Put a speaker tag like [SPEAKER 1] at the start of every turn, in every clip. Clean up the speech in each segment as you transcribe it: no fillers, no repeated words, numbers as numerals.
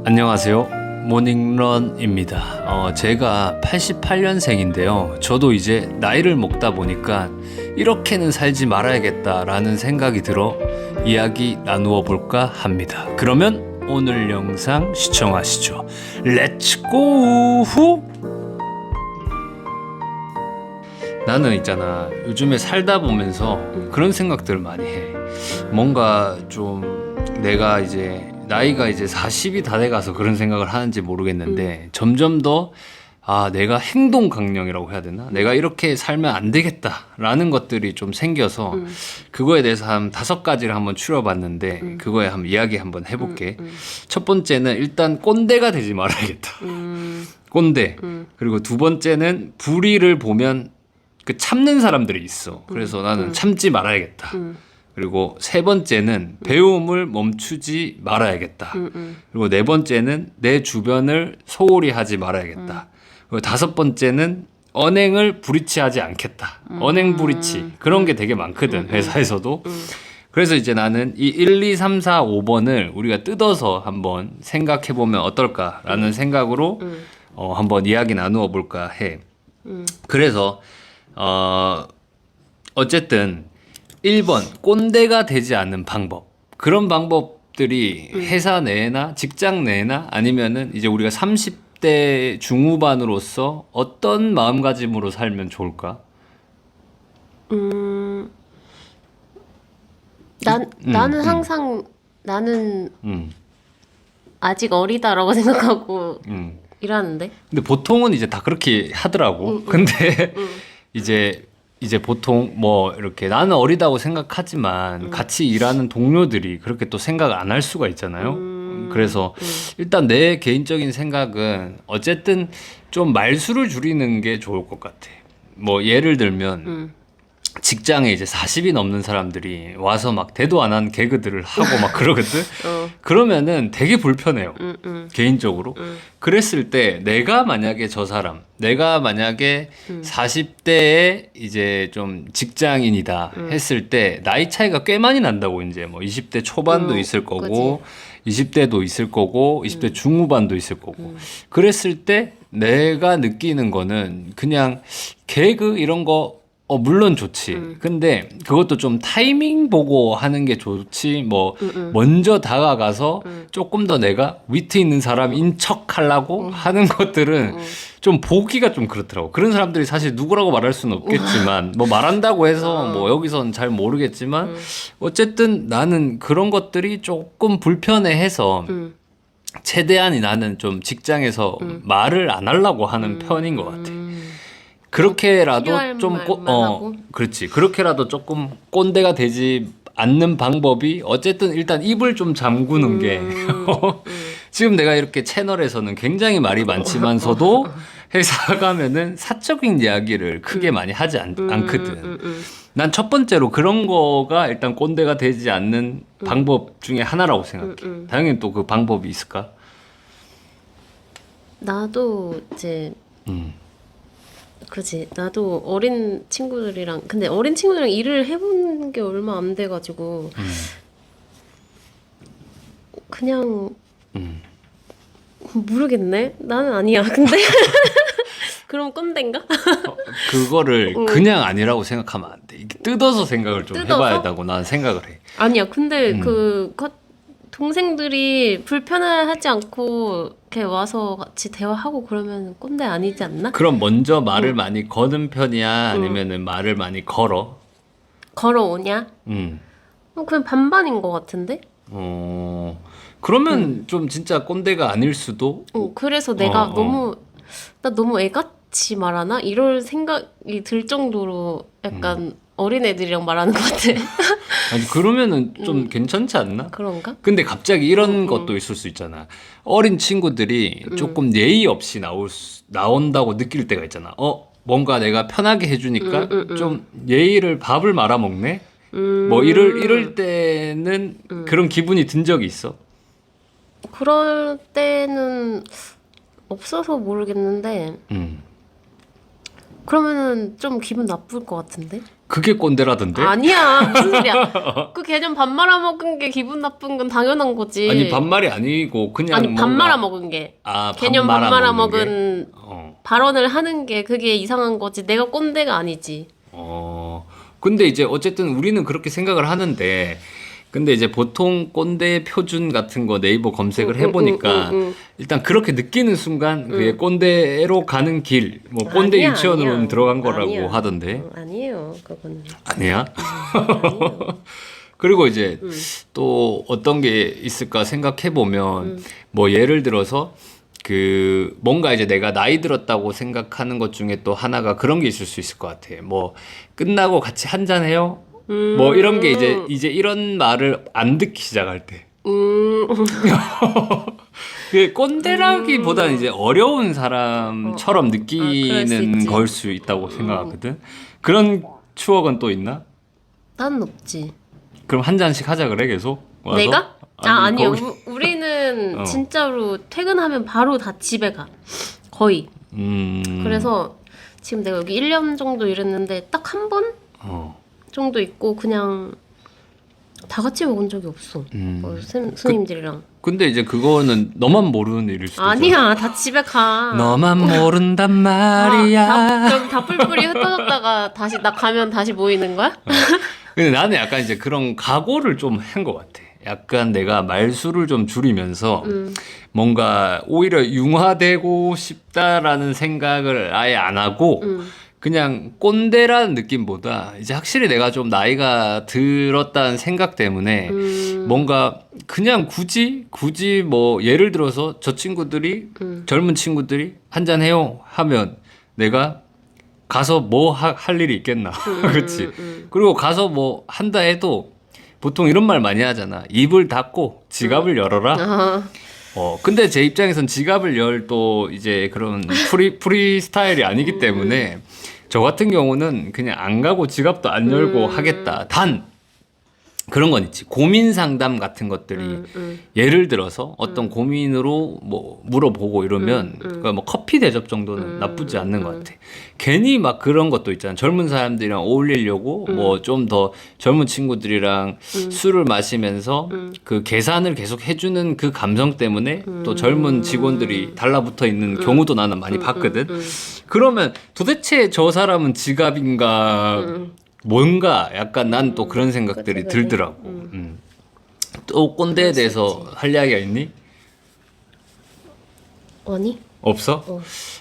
[SPEAKER 1] 안녕하세요. 모닝런입니다. 제가 88년생인데요. 저도 이제 나이를 먹다 보니까 이렇게는 살지 말아야겠다라는 생각이 들어 이야기 나누어 볼까 합니다. 그러면 오늘 영상 시청하시죠. 렛츠고! 후! 나는 있잖아, 요즘에 살다 보면서 그런 생각들을 많이 해. 뭔가 좀 내가 이제 나이가 이제 40이 다 돼가서 그런 생각을 하는지 모르겠는데 점점 더 내가 행동 강령이라고 해야 되나? 내가 이렇게 살면 안 되겠다라는 것들이 좀 생겨서 그거에 대해서 한 5가지를 한번 추려봤는데 그거에 한번 이야기 한번 해볼게. 첫 번째는 일단 꼰대가 되지 말아야겠다. 꼰대. 그리고 두 번째는 불의를 보면 그 참는 사람들이 있어. 그래서 나는 참지 말아야겠다. 그리고 세 번째는 배움을 멈추지 말아야겠다. 그리고 네 번째는 내 주변을 소홀히 하지 말아야겠다. 그리고 다섯 번째는 언행을 불이치하지 않겠다. 언행 불이치. 그런 게 되게 많거든, 회사에서도. 그래서 이제 나는 이 1, 2, 3, 4, 5번을 우리가 뜯어서 한번 생각해보면 어떨까라는 생각으로 한번 이야기 나누어 볼까 해. 그래서 어쨌든 1번 꼰대가 되지 않는 방법. 그런 방법들이 회사 내나 직장 내나 아니면은 이제 우리가 30대 중후반으로서 어떤 마음가짐으로 살면 좋을까?
[SPEAKER 2] 나는 항상 나는 아직 어리다라고 생각하고 일하는데.
[SPEAKER 1] 근데 보통은 이제 다 그렇게 하더라고. 근데 이제 보통 뭐 이렇게 나는 어리다고 생각하지만 같이 일하는 동료들이 그렇게 또 생각을 안 할 수가 있잖아요. 그래서 일단 내 개인적인 생각은 어쨌든 좀 말수를 줄이는 게 좋을 것 같아. 뭐 예를 들면 직장에 이제 40이 넘는 사람들이 와서 막 대도 안 한 개그들을 하고 막 그러거든. 그러면은 되게 불편해요. 개인적으로. 그랬을 때 내가 만약에 내가 만약에 40대에 이제 좀 직장인이다 했을 때 나이 차이가 꽤 많이 난다고. 이제 뭐 20대 초반도 있을 거고 20대도 있을 거고 20대 중후반도 있을 거고. 그랬을 때 내가 느끼는 거는 그냥 개그 이런 거 물론 좋지. 근데 그것도 좀 타이밍 보고 하는 게 좋지. 뭐 먼저 다가가서 조금 더 내가 위트 있는 사람인 척 하려고 하는 것들은 좀 보기가 좀 그렇더라고. 그런 사람들이 사실 누구라고 말할 수는 없겠지만 뭐 말한다고 해서 뭐 여기서는 잘 모르겠지만 어쨌든 나는 그런 것들이 조금 불편해해서 최대한 나는 좀 직장에서 말을 안 하려고 하는 편인 것 같아. 그렇게라도 좀 그렇지. 그렇게라도 조금 꼰대가 되지 않는 방법이 어쨌든 일단 입을 좀 잠그는 게 지금 내가 이렇게 채널에서는 굉장히 말이 많지만서도 회사 가면은 사적인 이야기를 크게 많이 하지 않거든. 난 첫 번째로 그런 거가 일단 꼰대가 되지 않는 방법 중에 하나라고 생각해. 당연히 또 그 방법이 있을까?
[SPEAKER 2] 나도 이제 그지. 나도 어린 친구들이랑 근데 어린 친구들이랑 일을 해본 게 얼마 안 돼가지고 그냥 모르겠네. 나는 아니야. 근데 그럼 꼰대인가?
[SPEAKER 1] 그거를 그냥 아니라고 생각하면 안 돼. 이게 뜯어서 생각을 좀 해봐야 한다고 나는 생각을 해.
[SPEAKER 2] 아니야. 근데 동생들이 불편해하지 않고 이렇게 와서 같이 대화하고 그러면 꼰대 아니지 않나?
[SPEAKER 1] 그럼 먼저 말을 많이 거는 편이야? 아니면은 말을 많이 걸어?
[SPEAKER 2] 걸어오냐? 그냥 반반인 것 같은데?
[SPEAKER 1] 그러면 좀 진짜 꼰대가 아닐 수도?
[SPEAKER 2] 그래서 내가 나 너무 애같이 말하나? 이럴 생각이 들 정도로 약간 어린애들이랑 말하는 것 같아.
[SPEAKER 1] 아니 그러면은 좀 괜찮지 않나?
[SPEAKER 2] 그런가?
[SPEAKER 1] 근데 갑자기 이런 것도 있을 수 있잖아. 어린 친구들이 조금 예의 없이 나온다고 느낄 때가 있잖아. 뭔가 내가 편하게 해주니까 좀 밥을 말아 먹네? 뭐 이럴 때는 그런 기분이 든 적이 있어?
[SPEAKER 2] 그럴 때는 없어서 모르겠는데 그러면은 좀 기분 나쁠 것 같은데?
[SPEAKER 1] 그게 꼰대라던데?
[SPEAKER 2] 아니야 무슨 소리야. 그 개념 밥 말아먹은 게 기분 나쁜 건 당연한 거지.
[SPEAKER 1] 아니 반말이 아니고 그냥
[SPEAKER 2] 아니 밥
[SPEAKER 1] 뭔가
[SPEAKER 2] 말아먹은 게
[SPEAKER 1] 아,
[SPEAKER 2] 개념 밥 말아먹은
[SPEAKER 1] 어.
[SPEAKER 2] 발언을 하는 게 그게 이상한 거지. 내가 꼰대가 아니지.
[SPEAKER 1] 근데 이제 어쨌든 우리는 그렇게 생각을 하는데 근데 이제 보통 꼰대 표준 같은 거 네이버 검색을 해보니까 일단 그렇게 느끼는 순간 그게 꼰대로 가는 길, 뭐 꼰대
[SPEAKER 2] 아니야,
[SPEAKER 1] 유치원으로는
[SPEAKER 2] 아니야.
[SPEAKER 1] 들어간 거라고
[SPEAKER 2] 아니야.
[SPEAKER 1] 하던데
[SPEAKER 2] 아니에요 그거는.
[SPEAKER 1] 아니야?
[SPEAKER 2] 아니에요.
[SPEAKER 1] 그리고 이제 또 어떤 게 있을까 생각해 보면 뭐 예를 들어서 그 뭔가 이제 내가 나이 들었다고 생각하는 것 중에 또 하나가 그런 게 있을 수 있을 것 같아. 뭐 끝나고 같이 한잔 해요? 뭐 이런 게 이제 이런 말을 안 듣기 시작할 때. 그 꼰대라기보다는 이제 어려운 사람처럼
[SPEAKER 2] 그럴 수
[SPEAKER 1] 느끼는
[SPEAKER 2] 있지.
[SPEAKER 1] 걸 수 있다고 생각하거든. 그런 추억은 또 있나?
[SPEAKER 2] 난 없지.
[SPEAKER 1] 그럼 한 잔씩 하자 그래 계속? 와서?
[SPEAKER 2] 내가? 아니요.
[SPEAKER 1] 거기-
[SPEAKER 2] 우리는
[SPEAKER 1] 어.
[SPEAKER 2] 진짜로 퇴근하면 바로 다 집에 가. 거의.
[SPEAKER 1] 음.
[SPEAKER 2] 그래서 지금 내가 여기 1년 정도 일했는데 딱 한 번
[SPEAKER 1] 어.
[SPEAKER 2] 정도 있고 그냥 다 같이 먹은 적이 없어. 스님들이랑.
[SPEAKER 1] 근데 이제 그거는 너만 모르는 일일 수도 있잖아.
[SPEAKER 2] 아니야. 다 집에 가.
[SPEAKER 1] 너만 모른단 말이야.
[SPEAKER 2] 그럼 다 뿔뿔이 흩어졌다가 다시 나 가면 다시 모이는 거야?
[SPEAKER 1] 근데 나는 약간 이제 그런 각오를 좀 한 것 같아. 약간 내가 말수를 좀 줄이면서 뭔가 오히려 융화되고 싶다라는 생각을 아예 안 하고 그냥 꼰대라는 느낌보다 이제 확실히 내가 좀 나이가 들었다는 생각 때문에 뭔가 그냥 굳이 뭐 예를 들어서 저 친구들이 젊은 친구들이 한잔 해요 하면 내가 가서 뭐 할 일이 있겠나. 그렇지. 그리고 가서 뭐 한다 해도 보통 이런 말 많이 하잖아. 입을 닫고 지갑을 열어라. 근데 제 입장에선 지갑을 열 또 이제 그런 프리 스타일이 아니기 때문에 저 같은 경우는 그냥 안 가고 지갑도 안 열고 하겠다. 단 그런 건 있지. 고민 상담 같은 것들이 예를 들어서 어떤 고민으로 뭐 물어보고 이러면 그러니까 뭐 커피 대접 정도는 나쁘지 않는 것 같아. 괜히 막 그런 것도 있잖아. 젊은 사람들이랑 어울리려고 뭐 좀 더 젊은 친구들이랑 술을 마시면서 그 계산을 계속 해주는 그 감성 때문에 또 젊은 직원들이 달라붙어 있는 경우도 나는 많이 봤거든. 그러면 도대체 저 사람은 지갑인가 뭔가 약간 난 또 그런 생각들이
[SPEAKER 2] 그치.
[SPEAKER 1] 들더라고. 또 꼰대에 대해서 할 이야기가 있니?
[SPEAKER 2] 아니?
[SPEAKER 1] 없어?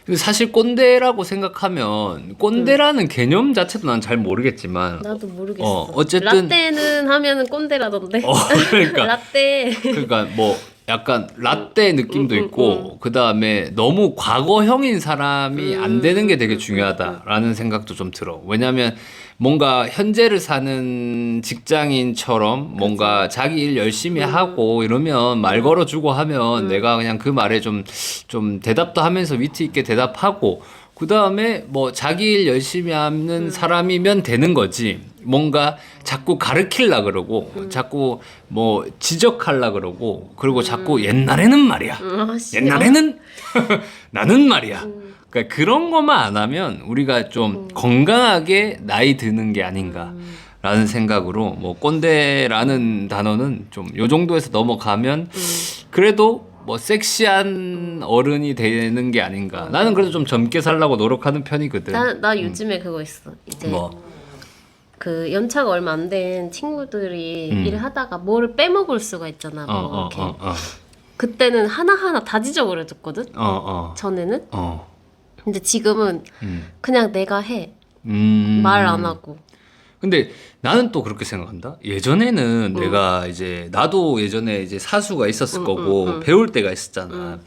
[SPEAKER 1] 근데 사실 꼰대라고 생각하면 꼰대라는 개념 자체도 난 잘 모르겠지만
[SPEAKER 2] 나도 모르겠어.
[SPEAKER 1] 어쨌든
[SPEAKER 2] 라떼는 하면은 꼰대라던데.
[SPEAKER 1] 그러니까
[SPEAKER 2] 라떼.
[SPEAKER 1] 그러니까 뭐 약간 라떼 느낌도 있고 그 다음에 너무 과거형인 사람이 안 되는 게 되게 중요하다라는 생각도 좀 들어. 왜냐하면 뭔가 현재를 사는 직장인처럼 뭔가 자기 일 열심히 하고 이러면 말 걸어주고 하면 내가 그냥 그 말에 좀 대답도 하면서 위트 있게 대답하고 그 다음에 뭐 자기 일 열심히 하는 사람이면 되는 거지. 뭔가 자꾸 가르치려 그러고 자꾸 뭐 지적하려 그러고 그리고 자꾸 옛날에는 말이야. 옛날에는 나는 말이야. 그러니까 그런 것만 안 하면 우리가 좀 건강하게 나이 드는 게 아닌가라는 생각으로 뭐 꼰대라는 단어는 좀 요 정도에서 넘어가면 그래도 뭐 섹시한 어른이 되는 게 아닌가. 나는 그래도 좀 젊게 살려고 노력하는 편이거든.
[SPEAKER 2] 나 요즘에 그거 있어. 이제
[SPEAKER 1] 뭐
[SPEAKER 2] 그 연차가 얼마 안 된 친구들이 일하다가 뭐를 빼먹을 수가 있잖아. 뭐 이렇게. 그때는 하나하나 다 지적을해줬거든. 전에는. 근데 지금은 그냥 내가 해. 말 안 하고.
[SPEAKER 1] 근데 나는 또 그렇게 생각한다. 예전에는 내가 이제 나도 예전에 이제 사수가 있었을 거고 배울 때가 있었잖아.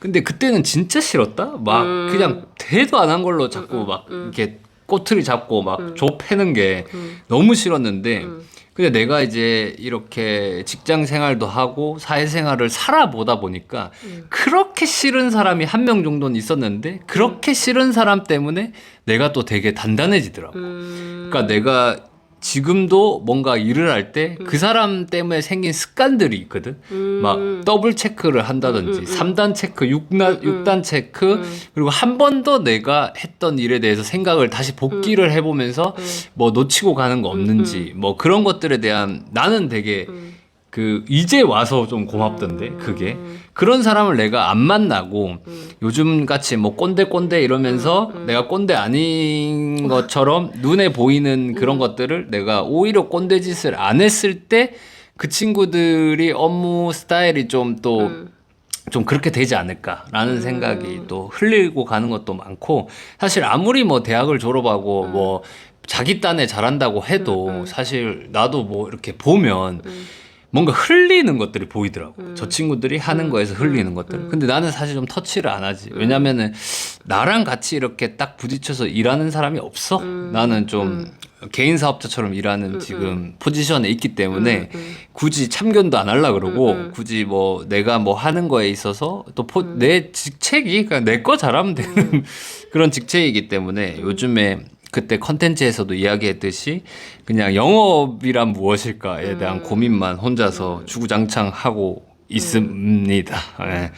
[SPEAKER 1] 근데 그때는 진짜 싫었다. 막 그냥 대도 안 한 걸로 자꾸 막 이렇게 꼬투리 잡고 막 조 패는 게 너무 싫었는데 근데 내가 이제 이렇게 직장 생활도 하고 사회생활을 살아보다 보니까 그렇게 싫은 사람이 한 명 정도는 있었는데 그렇게 싫은 사람 때문에 내가 또 되게 단단해지더라고. 그러니까 내가 지금도 뭔가 일을 할 때 그 사람 때문에 생긴 습관들이 있거든. 막 더블 체크를 한다든지 3단 체크, 6단 체크 그리고 한 번 더 내가 했던 일에 대해서 생각을 다시 복기를 해보면서 뭐 놓치고 가는 거 없는지 뭐 그런 것들에 대한 나는 되게 그 이제 와서 좀 고맙던데 그게 그런 사람을 내가 안 만나고 요즘 같이 뭐 꼰대 이러면서 내가 꼰대 아닌 것처럼 눈에 보이는 그런 것들을 내가 오히려 꼰대 짓을 안 했을 때 그 친구들이 업무 스타일이 좀 또 좀 그렇게 되지 않을까라는 생각이 또 흘리고 가는 것도 많고 사실 아무리 뭐 대학을 졸업하고 뭐 자기 딴에 잘한다고 해도 사실 나도 뭐 이렇게 보면 뭔가 흘리는 것들이 보이더라고. 저 친구들이 하는 거에서 흘리는 것들. 근데 나는 사실 좀 터치를 안 하지. 왜냐면은 나랑 같이 이렇게 딱 부딪혀서 일하는 사람이 없어. 나는 좀 개인 사업자처럼 일하는 지금 포지션에 있기 때문에 굳이 참견도 안 하려고 그러고 굳이 뭐 내가 뭐 하는 거에 있어서 또 내 직책이 그냥 내 거 잘하면 되는 그런 직책이기 때문에 요즘에 그때 컨텐츠에서도 이야기했듯이 그냥 영업이란 무엇일까에 대한 고민만 혼자서 주구장창하고 있습니다. 예.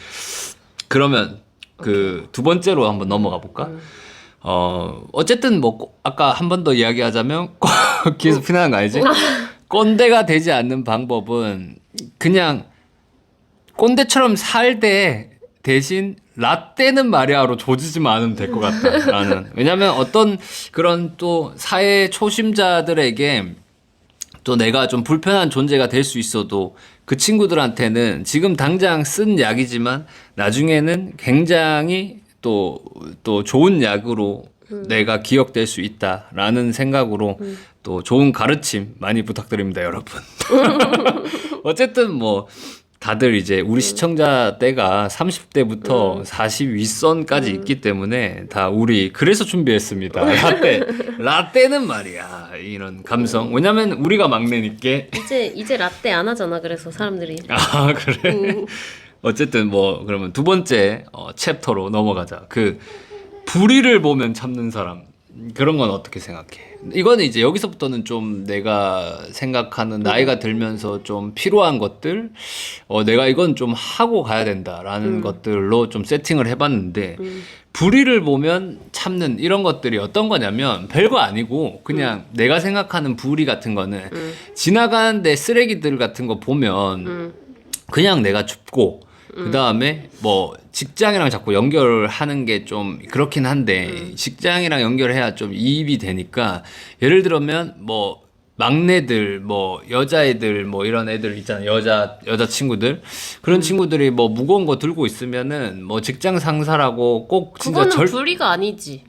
[SPEAKER 1] 그러면 그 두 번째로 한번 넘어가 볼까? 어쨌든 뭐 아까 한 번 더 이야기하자면 귀에서 피나는 거 알지? 꼰대가 되지 않는 방법은 그냥 꼰대처럼 살되 대신 라떼는 마리아로 조지지만 않으면 될 것 같다. 나는. 왜냐면 어떤 그런 또 사회 초심자들에게 또 내가 좀 불편한 존재가 될 수 있어도 그 친구들한테는 지금 당장 쓴 약이지만 나중에는 굉장히 또 좋은 약으로 내가 기억될 수 있다라는 생각으로 또 좋은 가르침 많이 부탁드립니다, 여러분. 어쨌든 뭐 다들 이제 우리 시청자 때가 30대부터 40 윗선까지 있기 때문에 다 우리 그래서 준비했습니다. 라떼는 말이야 이런 감성. 왜냐면 우리가 막내니까.
[SPEAKER 2] 이제 라떼 안 하잖아. 그래서 사람들이.
[SPEAKER 1] 아 그래. 어쨌든 뭐 그러면 두 번째 챕터로 넘어가자. 그 불의를 보면 참는 사람. 그런 건 어떻게 생각해? 이거는 이제 여기서부터는 좀 내가 생각하는 나이가 들면서 좀 필요한 것들, 내가 이건 좀 하고 가야 된다라는 것들로 좀 세팅을 해봤는데, 불의를 보면 참는 이런 것들이 어떤 거냐면 별거 아니고 그냥 내가 생각하는 불의 같은 거는 지나가는데 쓰레기들 같은 거 보면 그냥 내가 줍고 그 다음에 뭐 직장이랑 자꾸 연결하는 게 좀 그렇긴 한데 직장이랑 연결해야 좀 이입이 되니까 예를 들면 뭐 막내들 뭐 여자애들 뭐 이런 애들 있잖아 여자 친구들 그런 친구들이 뭐 무거운 거 들고 있으면은 뭐 직장 상사라고 꼭 진짜
[SPEAKER 2] 그거는 불의가 아니지.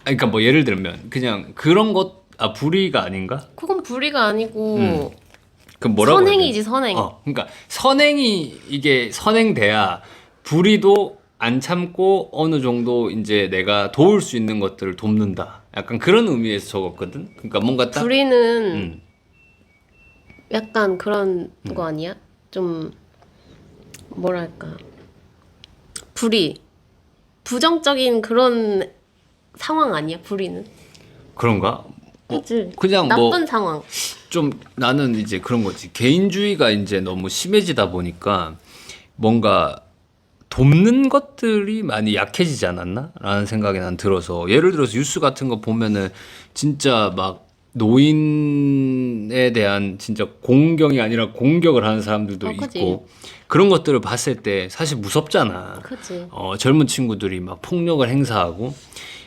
[SPEAKER 1] 그러니까 뭐 예를 들면 그냥 그런 것 불의가 아닌가?
[SPEAKER 2] 그건 불의가 아니고
[SPEAKER 1] 그 뭐라고
[SPEAKER 2] 선행이지 선행.
[SPEAKER 1] 그러니까 선행이 이게 선행돼야 불의도 안 참고 어느 정도 이제 내가 도울 수 있는 것들을 돕는다. 약간 그런 의미에서 적었거든. 그러니까 뭔가 딱
[SPEAKER 2] 불의는 약간 그런 거 아니야? 좀 뭐랄까 불의 부정적인 그런 상황 아니야? 불의는
[SPEAKER 1] 그런가?
[SPEAKER 2] 그치?
[SPEAKER 1] 그냥
[SPEAKER 2] 나쁜 상황.
[SPEAKER 1] 좀 나는 이제 그런 거지. 개인주의가 이제 너무 심해지다 보니까 뭔가 돕는 것들이 많이 약해지지 않았나? 라는 생각이 난 들어서 예를 들어서 뉴스 같은 거 보면은 진짜 막 노인에 대한 진짜 공경이 아니라 공격을 하는 사람들도
[SPEAKER 2] 그치.
[SPEAKER 1] 있고 그런 것들을 봤을 때 사실 무섭잖아.
[SPEAKER 2] 그치.
[SPEAKER 1] 젊은 친구들이 막 폭력을 행사하고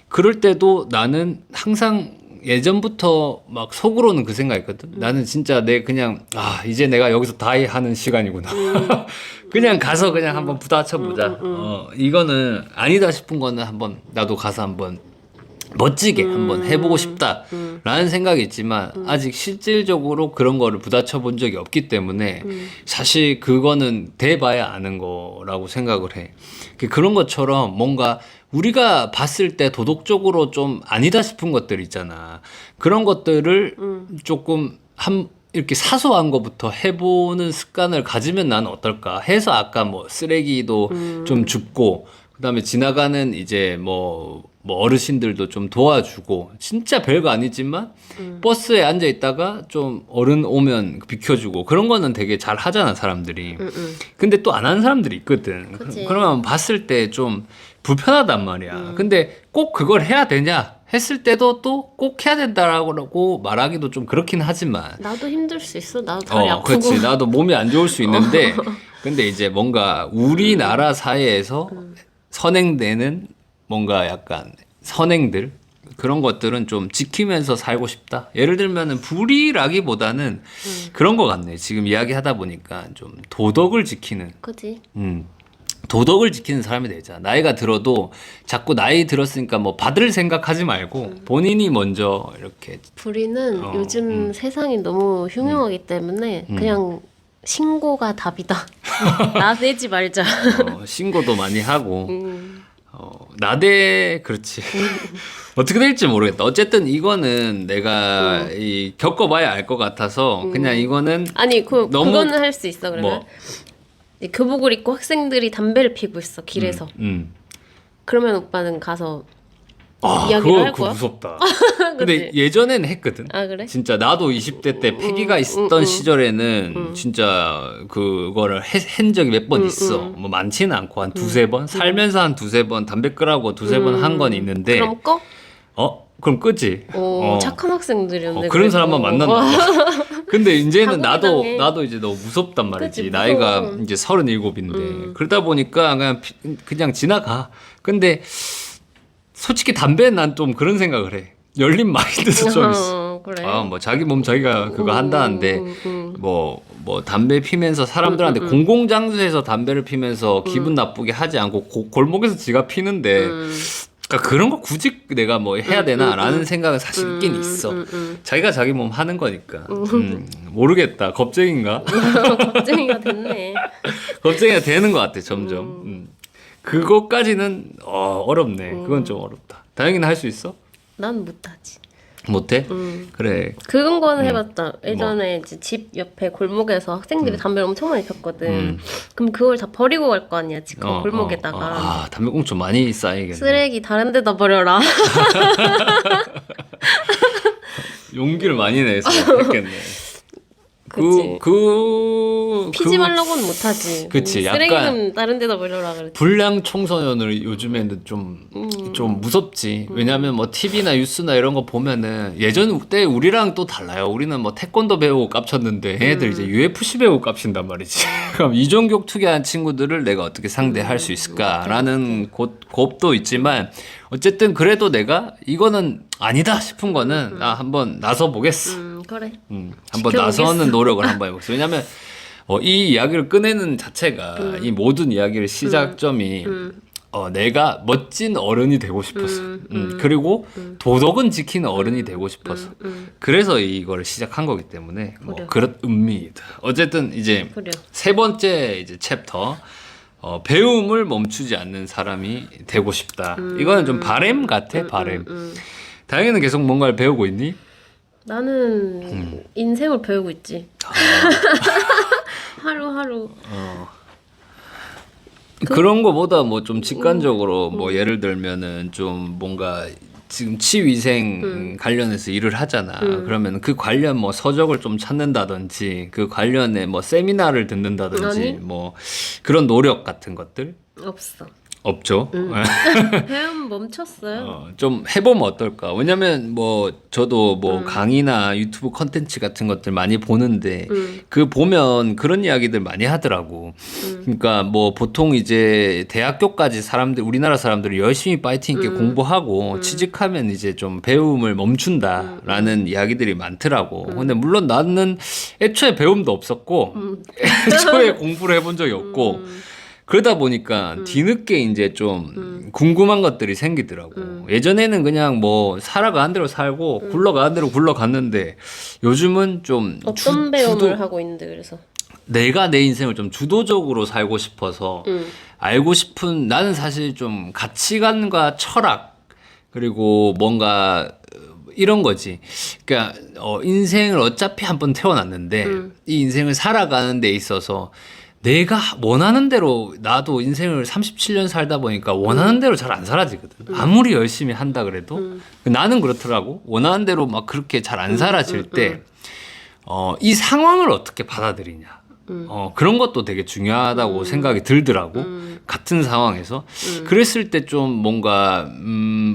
[SPEAKER 1] 그럴 때도 나는 항상 예전부터 막 속으로는 그 생각했거든. 나는 진짜 그냥 이제 내가 여기서 다이 하는 시간이구나. 그냥 가서 그냥 한번 부딪혀 보자. 이거는 아니다 싶은 거는 한번 나도 가서 한번 멋지게 한번 해보고 싶다라는 생각이 있지만 아직 실질적으로 그런 거를 부딪혀 본 적이 없기 때문에 사실 그거는 돼봐야 아는 거라고 생각을 해. 그런 것처럼 뭔가 우리가 봤을 때 도덕적으로 좀 아니다 싶은 것들 있잖아. 그런 것들을 조금 이렇게 사소한 것부터 해보는 습관을 가지면 나는 어떨까 해서 아까 뭐 쓰레기도 좀 줍고 그다음에 지나가는 이제 뭐 뭐 어르신들도 좀 도와주고 진짜 별거 아니지만 버스에 앉아 있다가 좀 어른 오면 비켜주고 그런 거는 되게 잘 하잖아 사람들이. 근데 또 안 하는 사람들이 있거든.
[SPEAKER 2] 그치.
[SPEAKER 1] 그러면 봤을 때 좀 불편하단 말이야. 근데 꼭 그걸 해야 되냐 했을 때도 또 꼭 해야 된다라고 말하기도 좀 그렇긴 하지만
[SPEAKER 2] 나도 힘들 수 있어. 나도 다리 아프고.
[SPEAKER 1] 그렇지. 나도 몸이 안 좋을 수 있는데 근데 이제 뭔가 우리나라 사회에서 선행되는 뭔가 약간 선행들 그런 것들은 좀 지키면서 살고 싶다. 예를 들면은 불이라기보다는 그런 것 같네. 지금 이야기하다 보니까 좀 도덕을 지키는.
[SPEAKER 2] 그지.
[SPEAKER 1] 도덕을 지키는 사람이 되자. 나이가 들어도 자꾸 나이 들었으니까 뭐 받을 생각하지 말고 본인이 먼저 이렇게
[SPEAKER 2] 불이는 요즘 세상이 너무 흉흉하기 때문에 그냥 신고가 답이다. 나대지 말자.
[SPEAKER 1] 신고도 많이 하고 나대 그렇지. 어떻게 될지 모르겠다. 어쨌든 이거는 내가 이 겪어봐야 알 것 같아서 그냥 이거는
[SPEAKER 2] 아니
[SPEAKER 1] 너무
[SPEAKER 2] 그거는 할 수 있어. 그러면
[SPEAKER 1] 뭐
[SPEAKER 2] 이제 교복을 입고 학생들이 담배를 피고 있어 길에서. 그러면 오빠는 가서 이야기를 할
[SPEAKER 1] 그거
[SPEAKER 2] 거야?
[SPEAKER 1] 무섭다. 근데 예전에는 했거든.
[SPEAKER 2] 아 그래?
[SPEAKER 1] 진짜 나도 20대 때 패기가 있었던 시절에는 진짜 그거를 한 적이 몇 번 있어. 뭐 많지는 않고 한 두세 번 살면서 한 두세 번 담배 끄라고 두세 번 한 건 있는데.
[SPEAKER 2] 그럼 꺼?
[SPEAKER 1] 그럼 끄지.
[SPEAKER 2] 착한 학생들이었는데.
[SPEAKER 1] 그런 사람만 만난다. 근데 이제는
[SPEAKER 2] 당해.
[SPEAKER 1] 나도 이제 너무 무섭단 말이지.
[SPEAKER 2] 그치,
[SPEAKER 1] 나이가
[SPEAKER 2] 무서워.
[SPEAKER 1] 이제 37인데 그러다 보니까 그냥 지나가. 근데 솔직히 담배는 난 좀 그런 생각을 해. 열린 마인드도 좀 있어.
[SPEAKER 2] 그래.
[SPEAKER 1] 뭐 자기 몸 자기가 그거 한다는데 뭐 담배 피면서 사람들한테 공공장소에서 담배를 피면서 기분 나쁘게 하지 않고 골목에서 지가 피는데 그러니까 그런 거 굳이 내가 뭐 해야 되나라는 생각은 사실 있긴 있어. 자기가 자기 몸 하는 거니까. 모르겠다. 겁쟁인가?
[SPEAKER 2] 겁쟁이가 됐네.
[SPEAKER 1] 겁쟁이가 되는 것 같아 점점. 그거까지는 어렵네. 그건 좀 어렵다. 다영이는 할 수 있어?
[SPEAKER 2] 난 못하지.
[SPEAKER 1] 못해? 그래.
[SPEAKER 2] 그런 거는 해봤다. 예전에 이제 집 옆에 골목에서 학생들이 담배를 엄청 많이 폈거든. 그럼 그걸 다 버리고 갈 거 아니야. 집 골목에다가.
[SPEAKER 1] 담배꽁초 많이 쌓이겠네.
[SPEAKER 2] 쓰레기 다른 데다 버려라.
[SPEAKER 1] 용기를 많이 내서 했겠네.
[SPEAKER 2] 그치. 피지 말라고는 못하지.
[SPEAKER 1] 그치.
[SPEAKER 2] 쓰레기는
[SPEAKER 1] 약간
[SPEAKER 2] 다른 데다 버려라 그랬지.
[SPEAKER 1] 불량 청소년을 요즘에는 좀 무섭지. 왜냐면 뭐 TV나 뉴스나 이런 거 보면은 예전 때 우리랑 또 달라요. 우리는 뭐 태권도 배우고 깝쳤는데 얘네들 이제 UFC 배우고 깝친단 말이지. 그럼 이종격 투기한 친구들을 내가 어떻게 상대할 수 있을까라는 겁도 있지만 어쨌든 그래도 내가 이거는 아니다 싶은 거는 나 한번 나서 보겠어.
[SPEAKER 2] 그래.
[SPEAKER 1] 한번 나서는 노력을 한번 해보겠어. 왜냐면 이 이야기를 꺼내는 자체가 이 모든 이야기의 시작점이 내가 멋진 어른이 되고 싶어서 그리고 도덕은 지키는 어른이 되고 싶어서 그래서 이걸 시작한 거기 때문에 뭐 그런 의미이다. 어쨌든 이제
[SPEAKER 2] 그래.
[SPEAKER 1] 세 번째 이제 챕터 배움을 멈추지 않는 사람이 되고 싶다. 이거는 좀 바램 같아. 바램. 다영이는 계속 뭔가를 배우고 있니?
[SPEAKER 2] 나는 인생을 배우고 있지. 하루하루.
[SPEAKER 1] 그런 거보다 뭐 좀 직관적으로 뭐 예를 들면은 좀 뭔가 지금 치위생 관련해서 일을 하잖아. 그러면 그 관련 뭐 서적을 좀 찾는다든지 그 관련해 뭐 세미나를 듣는다든지
[SPEAKER 2] 아니.
[SPEAKER 1] 뭐 그런 노력 같은 것들
[SPEAKER 2] 없어.
[SPEAKER 1] 없죠.
[SPEAKER 2] 배움 멈췄어요.
[SPEAKER 1] 좀 해보면 어떨까? 왜냐면 뭐 저도 뭐 강의나 유튜브 컨텐츠 같은 것들 많이 보는데 그 보면 그런 이야기들 많이 하더라고. 그러니까 뭐 보통 이제 대학교까지 우리나라 사람들이 열심히 파이팅 있게 공부하고 취직하면 이제 좀 배움을 멈춘다라는 이야기들이 많더라고. 근데 물론 나는 애초에 배움도 없었고 애초에 공부를 해본 적이 없고 그러다 보니까 뒤늦게 이제 좀 궁금한 것들이 생기더라고. 예전에는 그냥 뭐 살아가는 대로 살고 굴러가는 대로 굴러갔는데 요즘은 좀
[SPEAKER 2] 어떤 배움을 하고 있는데 그래서?
[SPEAKER 1] 내가 내 인생을 좀 주도적으로 살고 싶어서 알고 싶은 나는 사실 좀 가치관과 철학 그리고 뭔가 이런 거지. 그러니까 인생을 어차피 한번 태어났는데 이 인생을 살아가는 데 있어서 내가 원하는 대로 나도 인생을 37년 살다 보니까 원하는 대로 잘 안 살아지거든. 아무리 열심히 한다 그래도 나는 그렇더라고. 원하는 대로 막 그렇게 잘 안 살아질 때 이 상황을 어떻게 받아들이냐. 그런 것도 되게 중요하다고 생각이 들더라고. 같은 상황에서. 그랬을 때 좀 뭔가,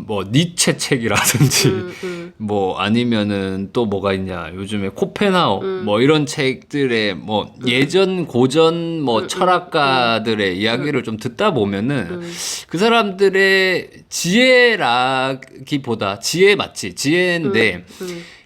[SPEAKER 1] 뭐, 니체 책이라든지, 뭐, 아니면은 또 뭐가 있냐. 요즘에 코펜하우, 뭐, 이런 책들의 뭐, 예전, 고전, 뭐, 철학가들의 이야기를 좀 듣다 보면은 그 사람들의 지혜라기보다, 지혜 맞지? 지혜인데,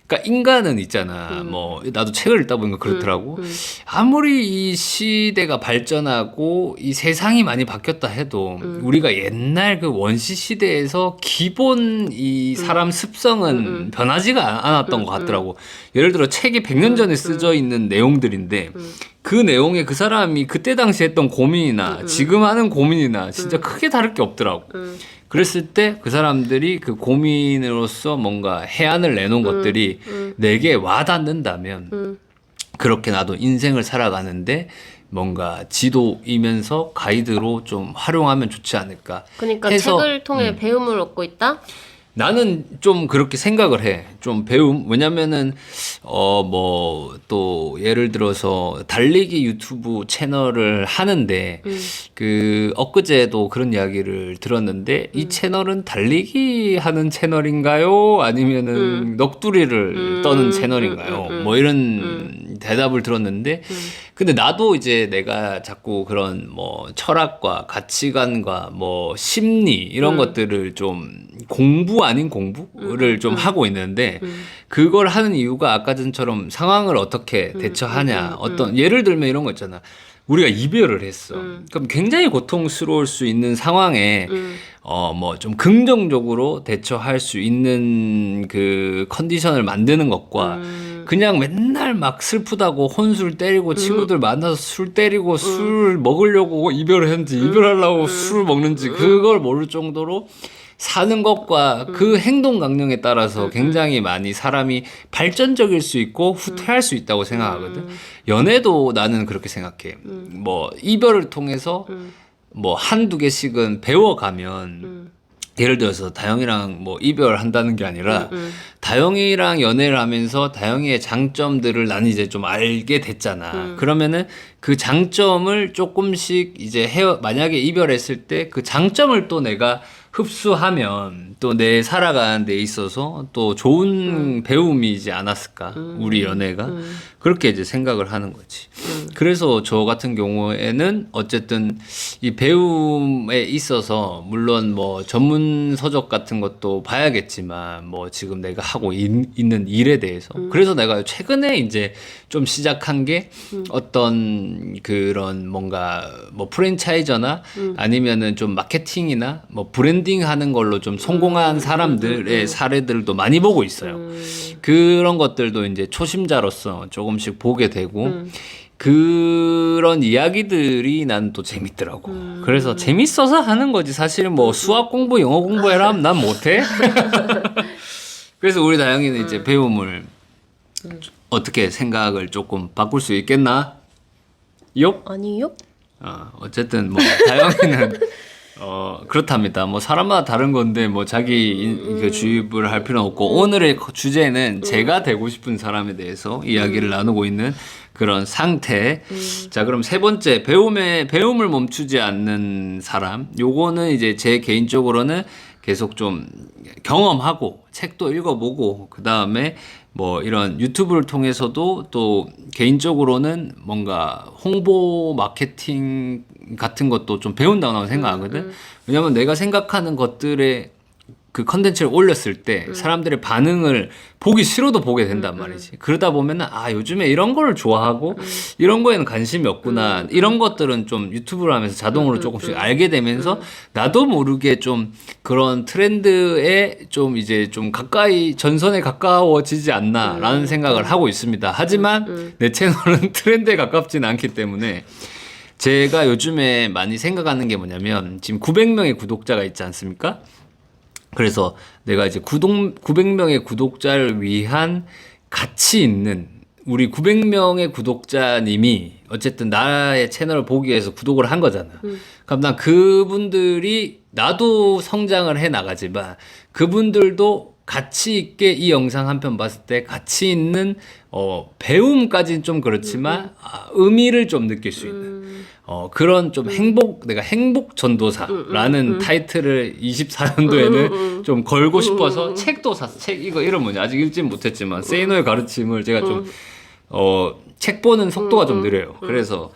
[SPEAKER 1] 그러니까 인간은 있잖아. 뭐 나도 책을 읽다 보니까 그렇더라고. 아무리 이 시대가 발전하고 이 세상이 많이 바뀌었다 해도 우리가 옛날 그 원시 시대에서 기본 이 사람 습성은 변하지가 않았던 것 같더라고. 예를 들어 책이 100년 전에 쓰여 있는 내용들인데 그 내용에 그 사람이 그때 당시 했던 고민이나 지금 하는 고민이나 진짜 크게 다를 게 없더라고. 그랬을 때 그 사람들이 그 고민으로서 뭔가 해안을 내놓은 것들이 내게 와닿는다면 그렇게 나도 인생을 살아가는데 뭔가 지도이면서 가이드로 좀 활용하면 좋지 않을까
[SPEAKER 2] 그러니까
[SPEAKER 1] 해서
[SPEAKER 2] 책을 통해 배움을 얻고 있다?
[SPEAKER 1] 나는 좀 그렇게 생각을 해. 좀 배움. 왜냐면은, 뭐, 또, 예를 들어서, 달리기 유튜브 채널을 하는데, 엊그제도 그런 이야기를 들었는데, 이 채널은 달리기 하는 채널인가요? 아니면은, 넋두리를 떠는 채널인가요? 뭐, 이런 대답을 들었는데, 근데 나도 이제 내가 자꾸 그런 뭐 철학과 가치관과 뭐 심리 이런 것들을 좀 공부 아닌 공부를 좀 하고 있는데 그걸 하는 이유가 아까 전처럼 상황을 어떻게 대처하냐 어떤 예를 들면 이런 거 있잖아. 우리가 이별을 했어. 그럼 굉장히 고통스러울 수 있는 상황에 뭐 좀 긍정적으로 대처할 수 있는 그 컨디션을 만드는 것과 그냥 맨날 막 슬프다고 혼술 때리고 친구들 만나서 술 때리고 술 먹으려고 이별을 했는지 이별하려고 술 먹는지 그걸 모를 정도로 사는 것과 그 행동 강령에 따라서 굉장히 많이 사람이 발전적일 수 있고 후퇴할 수 있다고 생각하거든. 연애도 나는 그렇게 생각해. 뭐 이별을 통해서 뭐 한두 개씩은 배워가면 예를 들어서 다영이랑 뭐 이별한다는 게 아니라 다영이랑 연애를 하면서 다영이의 장점들을 나는 이제 좀 알게 됐잖아. 그러면은 그 장점을 조금씩 이제 만약에 이별했을 때 그 장점을 또 내가 흡수하면 또 내 살아가는 데 있어서 또 좋은 배움이지 않았을까 우리 연애가 그렇게 이제 생각을 하는 거지. 그래서 저 같은 경우에는 어쨌든 이 배움에 있어서 물론 뭐 전문 서적 같은 것도 봐야겠지만 뭐 지금 내가 하고 있는 일에 대해서 그래서 내가 최근에 이제 좀 시작한 게 어떤 그런 뭔가 뭐 프랜차이저나 아니면은 좀 마케팅이나 뭐 브랜딩 하는 걸로 좀 성공한 사람들의 사례들도 많이 보고 있어요. 그런 것들도 이제 초심자로서 조금씩 보게 되고 그런 이야기들이 난 또 재밌더라고. 그래서 재밌어서 하는 거지. 사실 뭐 수학 공부, 영어 공부해라 하면 난 못해. 그래서 우리 다영이는 이제 배움을 어떻게 생각을 조금 바꿀 수 있겠나? 욕?
[SPEAKER 2] 아니요.
[SPEAKER 1] 어쨌든 뭐 다영이는 그렇답니다. 뭐 사람마다 다른 건데 뭐 자기 그 주입을 할 필요는 없고 오늘의 주제는 제가 되고 싶은 사람에 대해서 이야기를 나누고 있는 그런 상태. 자, 그럼 세 번째 배움을 멈추지 않는 사람. 요거는 이제 제 개인적으로는 계속 좀 경험하고 책도 읽어보고 그 다음에 뭐 이런 유튜브를 통해서도 또 개인적으로는 뭔가 홍보 마케팅 같은 것도 좀 배운다고 나는 생각하거든. 왜냐면 내가 생각하는 것들에 그 컨텐츠를 올렸을 때 사람들의 반응을 보기 싫어도 보게 된단 말이지. 그러다 보면은 요즘에 이런 걸 좋아하고 이런 거에는 관심이 없구나. 이런 것들은 좀 유튜브를 하면서 자동으로 조금씩 알게 되면서 나도 모르게 좀 그런 트렌드에 좀 이제 좀 가까이 전선에 가까워지지 않나라는 생각을 하고 있습니다. 하지만 내 채널은 트렌드에 가깝지는 않기 때문에 제가 요즘에 많이 생각하는 게 뭐냐면 지금 900명의 구독자가 있지 않습니까? 그래서 내가 이제 900명의 구독자를 위한 가치 있는 우리 900명의 구독자님이 어쨌든 나의 채널을 보기 위해서 구독을 한 거잖아. 그럼 난 그분들이 나도 성장을 해 나가지만 그분들도 가치 있게 이 영상 한 편 봤을 때 가치 있는 배움까지는 좀 그렇지만 의미를 좀 느낄 수 있는 그런 좀 내가 행복 전도사라는 타이틀을 24년도에는 좀 걸고 싶어서 책도 샀어. 이거 이름 뭐냐 아직 읽진 못했지만 세이노의 가르침을 제가 좀 책 보는 속도가 좀 느려요. 그래서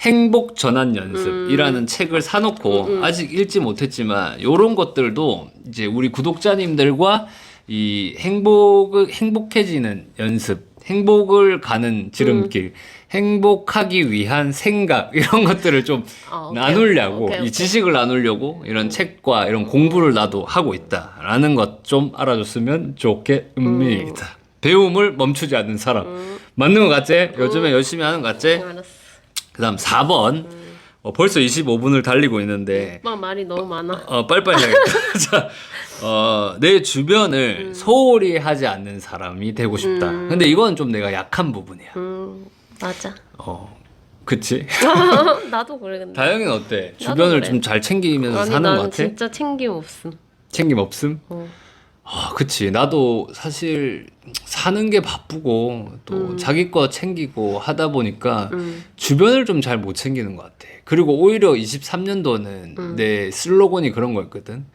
[SPEAKER 1] 행복 전환 연습이라는 책을 사놓고 아직 읽지 못했지만 요런 것들도 이제 우리 구독자님들과 이 행복해지는 연습, 행복을 가는 지름길, 행복하기 위한 생각 이런 것들을 좀 나누려고 이 지식을 나누려고 이런 책과 이런 공부를 나도 하고 있다라는 것 좀 알아줬으면 좋겠습니다. 배움을 멈추지 않는 사람 맞는 것 같지? 요즘에 열심히 하는 것 같지?
[SPEAKER 2] 알았어.
[SPEAKER 1] 그다음 4번 벌써 25분을 달리고 있는데
[SPEAKER 2] 오빠 말이 너무 많아.
[SPEAKER 1] 빨리빨리 해야겠다. 자, 내 주변을 소홀히 하지 않는 사람이 되고 싶다. 근데 이건 좀 내가 약한 부분이야.
[SPEAKER 2] 맞아.
[SPEAKER 1] 그치?
[SPEAKER 2] 나도 그래 근데.
[SPEAKER 1] 다영이는 어때? 주변을
[SPEAKER 2] 그래.
[SPEAKER 1] 좀 잘 챙기면서
[SPEAKER 2] 아니
[SPEAKER 1] 사는 것
[SPEAKER 2] 나는
[SPEAKER 1] 같아?
[SPEAKER 2] 진짜 챙김 없음.
[SPEAKER 1] 챙김 없음? 그치. 나도 사실 사는 게 바쁘고 또 자기 거 챙기고 하다 보니까 주변을 좀 잘 못 챙기는 것 같아. 그리고 오히려 23년도는 내 슬로건이 그런 거였거든.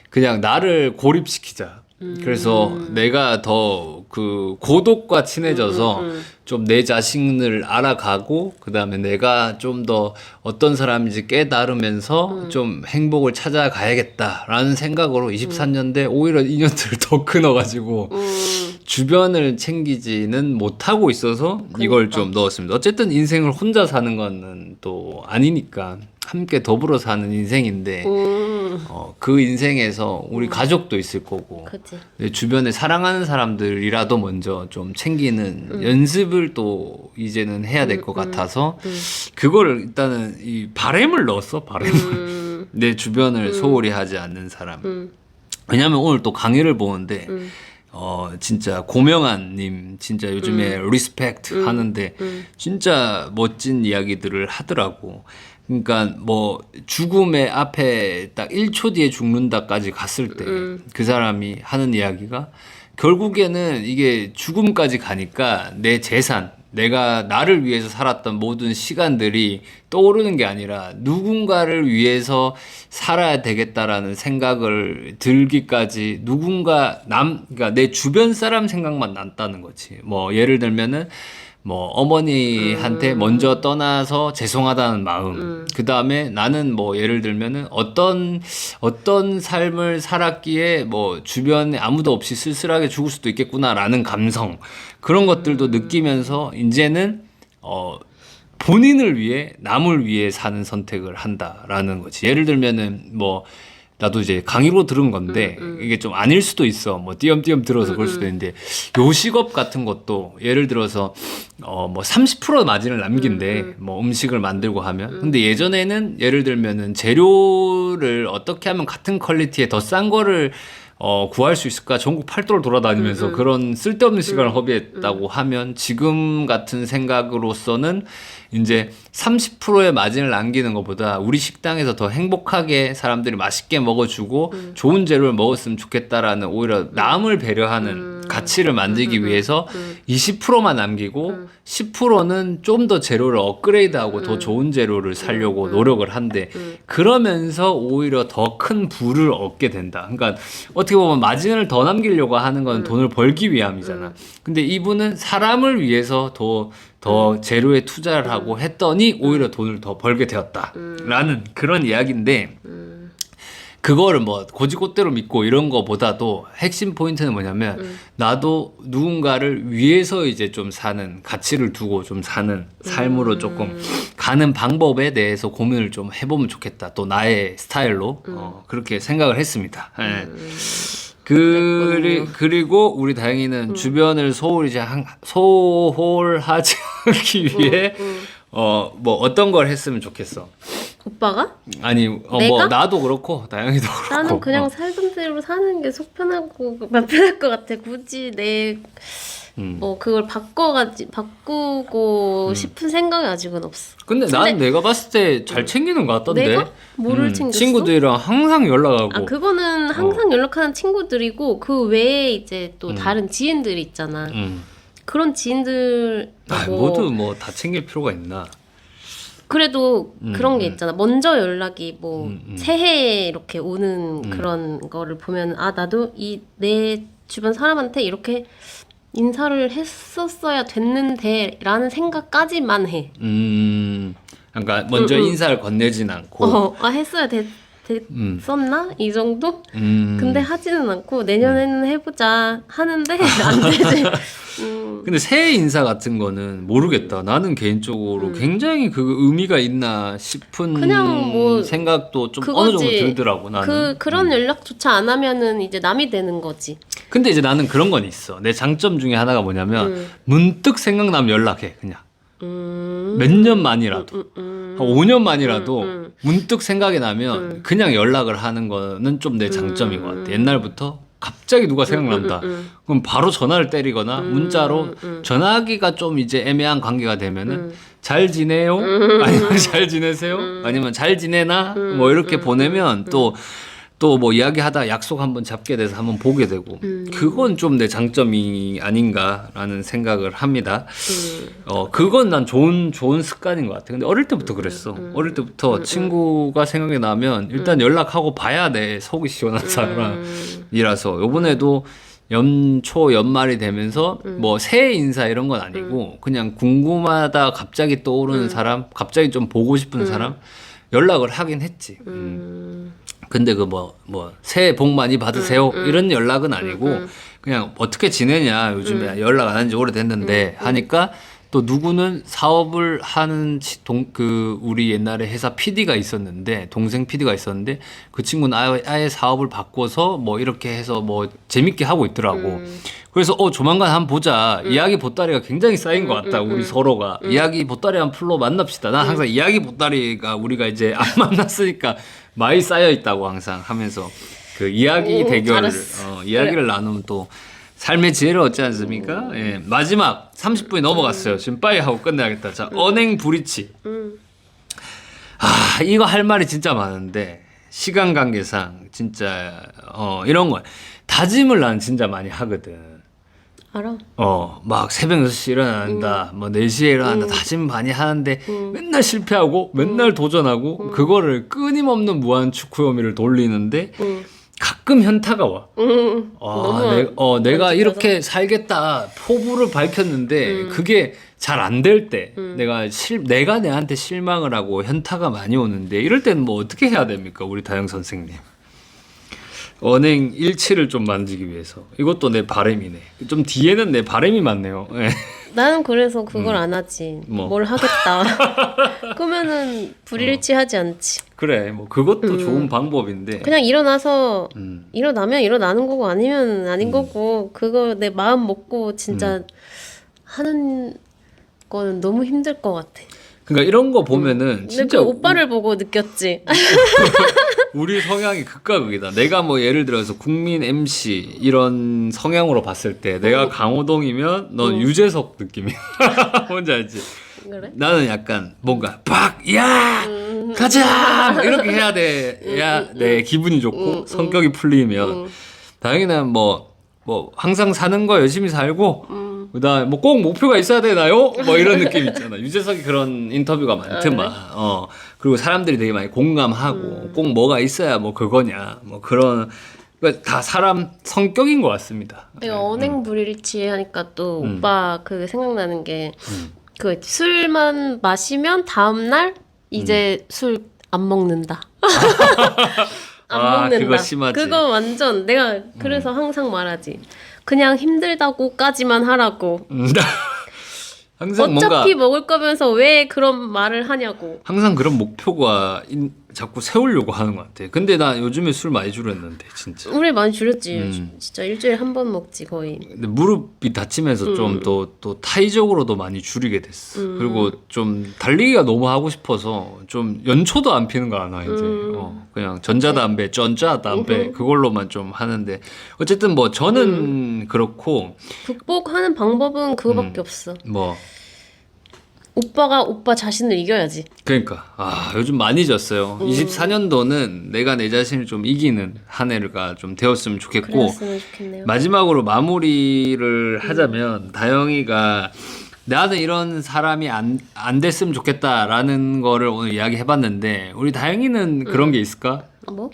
[SPEAKER 1] 그냥 나를 고립시키자. 그래서 내가 더 그 고독과 친해져서 좀 내 자신을 알아가고 그다음에 내가 좀 더 어떤 사람인지 깨달으면서 좀 행복을 찾아가야겠다라는 생각으로 23년대 오히려 인연들을 더 끊어가지고 주변을 챙기지는 못하고 있어서 이걸 좀 넣었습니다. 어쨌든 인생을 혼자 사는 거는 또 아니니까 함께 더불어 사는 인생인데 그 인생에서 우리 가족도 있을 거고
[SPEAKER 2] 그치.
[SPEAKER 1] 내 주변에 사랑하는 사람들이라도 먼저 좀 챙기는 연습을 또 이제는 해야 될 것 같아서 그거를 일단은 이 바램을 넣었어. 바램을 내 주변을 소홀히 하지 않는 사람. 왜냐면 오늘 또 강의를 보는데 진짜 고명환님 진짜 요즘에 리스펙트 하는데 진짜 멋진 이야기들을 하더라고. 그러니까 뭐 죽음의 앞에 딱 1초 뒤에 죽는다까지 갔을 때 그 사람이 하는 이야기가 결국에는 이게 죽음까지 가니까 내 재산, 내가 나를 위해서 살았던 모든 시간들이 떠오르는 게 아니라 누군가를 위해서 살아야 되겠다라는 생각을 들기까지 그러니까 내 주변 사람 생각만 났다는 거지. 뭐 예를 들면은 뭐 어머니한테 먼저 떠나서 죄송하다는 마음. 그 다음에 나는 뭐 예를 들면은 어떤 삶을 살았기에 뭐 주변에 아무도 없이 쓸쓸하게 죽을 수도 있겠구나라는 감성. 그런 것들도 느끼면서 이제는 본인을 위해 남을 위해 사는 선택을 한다라는 거지. 예를 들면은 뭐 나도 이제 강의로 들은 건데 이게 좀 아닐 수도 있어. 뭐 띄엄띄엄 들어서 그럴 수도 있는데 요식업 같은 것도 예를 들어서 뭐 30% 마진을 남긴대. 뭐 음식을 만들고 하면. 근데 예전에는 예를 들면은 재료를 어떻게 하면 같은 퀄리티에 더 싼 거를 구할 수 있을까? 전국 팔도를 돌아다니면서 그런 쓸데없는 시간을 허비했다고 하면 지금 같은 생각으로서는 이제 30%의 마진을 남기는 것보다 우리 식당에서 더 행복하게 사람들이 맛있게 먹어주고 좋은 재료를 먹었으면 좋겠다라는 오히려 남을 배려하는 가치를 만들기 위해서 20%만 남기고 10%는 좀 더 재료를 업그레이드하고 더 좋은 재료를 사려고 노력을 한대. 그러면서 오히려 더 큰 부를 얻게 된다. 그러니까 어떻게 보면 마진을 더 남기려고 하는 건 돈을 벌기 위함이잖아. 근데 이분은 사람을 위해서 더 재료에 투자를 하고 했더니 오히려 돈을 더 벌게 되었다라는 그런 이야기인데 그거를 뭐 고지고대로 믿고 이런 거보다도 핵심 포인트는 뭐냐면 나도 누군가를 위해서 이제 좀 사는 가치를 두고 좀 사는 삶으로 조금 가는 방법에 대해서 고민을 좀 해보면 좋겠다. 또 나의 스타일로 그렇게 생각을 했습니다. 예. 그리고 우리 다행이는 주변을 소홀하지 않기 위해 뭐 어떤 걸 했으면 좋겠어.
[SPEAKER 2] 오빠가?
[SPEAKER 1] 아니
[SPEAKER 2] 내가?
[SPEAKER 1] 뭐 나도 그렇고 다영이도 그렇고.
[SPEAKER 2] 나는 그냥 살던 대로 사는 게 속 편하고 맘 편할 것 같아. 굳이 뭐 그걸 바꾸고 싶은 생각이 아직은 없어.
[SPEAKER 1] 근데 난 내가 봤을 때 잘 챙기는 것 같던데.
[SPEAKER 2] 내가? 뭐를 챙겼어?
[SPEAKER 1] 친구들이랑 항상 연락하고.
[SPEAKER 2] 아, 그거는 항상 연락하는 친구들이고 그 외에 이제 또 다른 지인들이 있잖아. 그런 지인들
[SPEAKER 1] 모두 뭐 다 챙길 필요가 있나?
[SPEAKER 2] 그래도 그런 게 있잖아. 먼저 연락이 뭐 새해 이렇게 오는 그런 거를 보면 아 나도 내 주변 사람한테 이렇게 인사를 했었어야 됐는데 라는 생각까지만 해.
[SPEAKER 1] 그러니까 먼저 인사를 건네진 않고.
[SPEAKER 2] 했어야 됐었나? 이 정도? 근데 하지는 않고 내년에는 해보자 하는데 안 되지.
[SPEAKER 1] 근데 새해 인사 같은 거는 모르겠다. 나는 개인적으로 굉장히 그 의미가 있나 싶은
[SPEAKER 2] 그냥 뭐
[SPEAKER 1] 생각도 좀
[SPEAKER 2] 그거지.
[SPEAKER 1] 어느 정도 들더라고 나는.
[SPEAKER 2] 그런 연락조차 안 하면은 이제 남이 되는 거지.
[SPEAKER 1] 근데 이제 나는 그런 건 있어. 내 장점 중에 하나가 뭐냐면 문득 생각나면 연락해 그냥. 몇 년 만이라도 한 5년 만이라도 문득 생각이 나면 그냥 연락을 하는 거는 좀 내 장점인 것 같아. 옛날부터 갑자기 누가 생각난다. 그럼 바로 전화를 때리거나 문자로 전화하기가 좀 이제 애매한 관계가 되면은 잘 지내요? 아니면 잘 지내세요? 아니면 잘 지내나? 뭐 이렇게 보내면 또 뭐 이야기하다 약속 한번 잡게 돼서 한번 보게 되고 그건 좀 내 장점이 아닌가라는 생각을 합니다. 그건 난 좋은 습관인 것 같아. 근데 어릴 때부터 그랬어. 어릴 때부터 친구가 생각이 나면 일단 연락하고 봐야 내 속이 시원한 사람이라서 요번에도 연초 연말이 되면서 뭐 새해 인사 이런 건 아니고 그냥 궁금하다 갑자기 떠오르는 사람, 갑자기 좀 보고 싶은 사람 연락을 하긴 했지. 근데 그 뭐 새해 복 많이 받으세요 이런 연락은 아니고 그냥 어떻게 지내냐 요즘에 연락 안 한 지 오래됐는데 하니까 또 누구는 사업을 하는 우리 옛날에 회사 PD가 있었는데 동생 PD가 있었는데 그 친구는 아예 사업을 바꿔서 뭐 이렇게 해서 뭐 재밌게 하고 있더라고. 그래서 조만간 한번 보자. 이야기 보따리가 굉장히 쌓인 것 같다. 우리 서로가 이야기 보따리 한 풀로 만납시다. 난 항상 이야기 보따리가 우리가 이제 안 만났으니까 많이 쌓여 있다고 항상 하면서 그 이야기 대결을 이야기를 나누면 또 삶의 지혜를 얻지 않습니까? 예. 마지막 30분이 넘어갔어요. 지금 빨리 하고 끝내야겠다. 자, 언행 불이치. 이거 할 말이 진짜 많은데 시간 관계상 진짜 이런 거 다짐을 나는 진짜 많이 하거든.
[SPEAKER 2] 알아.
[SPEAKER 1] 막 새벽 6시 일어난다, 뭐 4시에 일어난다, 다짐 많이 하는데 맨날 실패하고 맨날 도전하고 그거를 끊임없는 무한 축구 요미를 돌리는데 가끔 현타가 와. 내가 이렇게 살겠다 포부를 밝혔는데 그게 잘 안 될 때 내가 내한테 실망을 하고 현타가 많이 오는데 이럴 때는 뭐 어떻게 해야 됩니까, 우리 다영 선생님? 언행 일치를 좀 만들기 위해서 이것도 내 바람이네. 좀 뒤에는 내 바람이 많네요.
[SPEAKER 2] 나는 그래서 그걸 안 하지.
[SPEAKER 1] 뭐.
[SPEAKER 2] 뭘 하겠다. 그러면은 불일치하지 않지.
[SPEAKER 1] 그래, 뭐 그것도 좋은 방법인데
[SPEAKER 2] 그냥 일어나서 일어나면 일어나는 거고 아니면 아닌 거고 그거 내 마음 먹고 진짜 하는 거는 너무 힘들 것 같아.
[SPEAKER 1] 그러니까 이런 거 보면은 진짜
[SPEAKER 2] 그 오빠를 보고 느꼈지.
[SPEAKER 1] 우리 성향이 극과 극이다. 내가 뭐 예를 들어서 국민 MC 이런 성향으로 봤을 때 내가 강호동이면 넌 유재석 느낌이야. 뭔지 알지?
[SPEAKER 2] 그래?
[SPEAKER 1] 나는 약간 뭔가 야 가자 이렇게 해야 돼야 내 기분이 좋고 성격이 풀리면 다행히는 뭐 항상 사는 거 열심히 살고 그다음에 뭐 꼭 목표가 있어야 되나요? 뭐 이런 느낌 있잖아. 유재석이 그런 인터뷰가 많더만. 그래? 그리고 사람들이 되게 많이 공감하고 꼭 뭐가 있어야 뭐 그거냐 뭐 그런 그러니까 다 사람 성격인 것 같습니다.
[SPEAKER 2] 내가 언행불일치 하니까 또 오빠 그 생각나는 게 그 술만 마시면 다음 날 이제 술 안 먹는다. 안 먹는다.
[SPEAKER 1] 그거 심하지.
[SPEAKER 2] 그거 완전 내가 그래서 항상 말하지. 그냥 힘들다고까지만 하라고.
[SPEAKER 1] 항상
[SPEAKER 2] 어차피
[SPEAKER 1] 뭔가
[SPEAKER 2] 먹을 거면서 왜 그런 말을 하냐고.
[SPEAKER 1] 항상 그런 목표가 자꾸 세우려고 하는 것 같아. 근데 나 요즘에 술 많이 줄였는데 진짜.
[SPEAKER 2] 우리 많이 줄였지. 진짜 일주일에 한 번 먹지 거의.
[SPEAKER 1] 근데 무릎이 다치면서 좀 또 타이적으로도 많이 줄이게 됐어. 그리고 좀 달리기가 너무 하고 싶어서 좀 연초도 안 피는 거 아나 이제. 그냥 전자담배, 전자담배 그걸로만 좀 하는데 어쨌든 뭐 저는 그렇고
[SPEAKER 2] 극복하는 방법은 그거밖에 없어.
[SPEAKER 1] 뭐
[SPEAKER 2] 오빠가 오빠 자신을 이겨야지.
[SPEAKER 1] 그러니까 요즘 많이 졌어요. 24년도는 내가 내 자신을 좀 이기는 한 해가 좀 되었으면 좋겠고
[SPEAKER 2] 그랬으면 좋겠네요.
[SPEAKER 1] 마지막으로 마무리를 하자면 다영이가 나는 이런 사람이 안 됐으면 좋겠다라는 거를 오늘 이야기해봤는데 우리 다영이는 그런 게 있을까?
[SPEAKER 2] 뭐?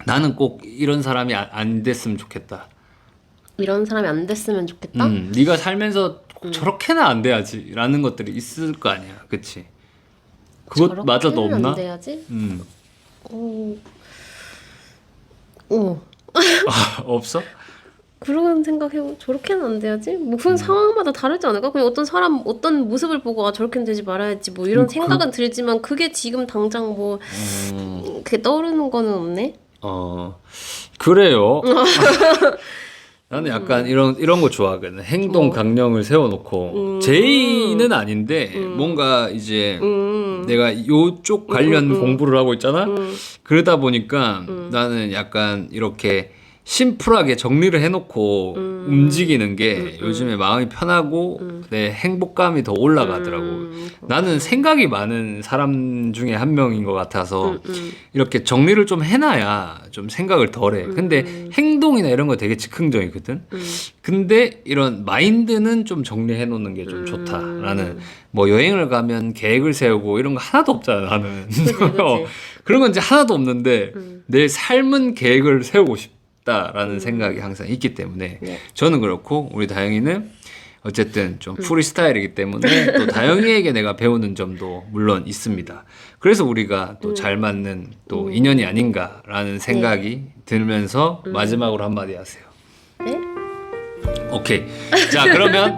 [SPEAKER 1] 나는 꼭 이런 사람이 안 됐으면 좋겠다.
[SPEAKER 2] 이런 사람이 안 됐으면 좋겠다?
[SPEAKER 1] 네가 살면서 꼭 저렇게는 안 돼야지라는 것들이 있을 거 아니야, 그치? 그것마저도
[SPEAKER 2] 저렇게는
[SPEAKER 1] 없나?
[SPEAKER 2] 안 돼야지?
[SPEAKER 1] 없어?
[SPEAKER 2] 그런 생각해보 저렇게는 안 돼야지? 뭐 그런 상황마다 다르지 않을까? 그냥 어떤 사람 어떤 모습을 보고 저렇게는 되지 말아야지 뭐 이런 생각은 들지만 그게 지금 당장 뭐 그게 떠오르는 거는 없네?
[SPEAKER 1] 그래요. 나는 약간 이런 거 좋아하거든. 행동 강령을 세워놓고 제의는 아닌데 뭔가 이제 내가 요쪽 관련 공부를 하고 있잖아. 그러다 보니까 나는 약간 이렇게 심플하게 정리를 해놓고 움직이는 게 요즘에 마음이 편하고 내 행복감이 더 올라가더라고. 나는 생각이 많은 사람 중에 한 명인 것 같아서 이렇게 정리를 좀 해놔야 좀 생각을 덜 해. 근데 행동이나 이런 거 되게 즉흥적이거든. 근데 이런 마인드는 좀 정리해 놓는 게 좀 좋다. 나는 뭐 여행을 가면 계획을 세우고 이런 거 하나도 없잖아, 나는.
[SPEAKER 2] 그치.
[SPEAKER 1] 그런 건 이제 하나도 없는데 내 삶은 계획을 세우고 싶다라는 생각이 항상 있기 때문에 저는 그렇고 우리 다영이는 어쨌든 좀 프리스타일이기 때문에 또 다영이에게 내가 배우는 점도 물론 있습니다. 그래서 우리가 또 잘 맞는 또 인연이 아닌가라는 생각이 들면서 마지막으로 한마디 하세요.
[SPEAKER 2] 네?
[SPEAKER 1] 오케이. 자, 그러면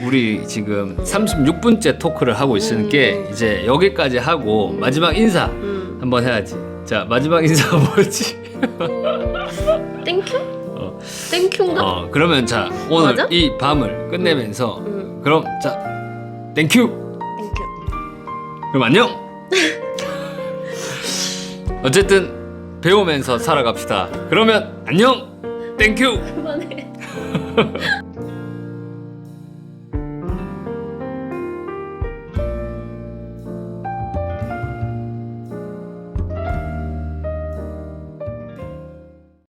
[SPEAKER 1] 우리 지금 36분째 토크를 하고 있으니까 이제 여기까지 하고 마지막 인사 한번 해야지. 자, 마지막 인사가 뭐였지?
[SPEAKER 2] 땡큐? 땡큐인가?
[SPEAKER 1] 그러면 자, 오늘
[SPEAKER 2] 맞아?
[SPEAKER 1] 이 밤을 끝내면서 그럼 자, 땡큐.
[SPEAKER 2] 땡큐.
[SPEAKER 1] 그럼 안녕. 어쨌든 배우면서 살아갑시다. 그러면 안녕. 땡큐.
[SPEAKER 2] 그만해.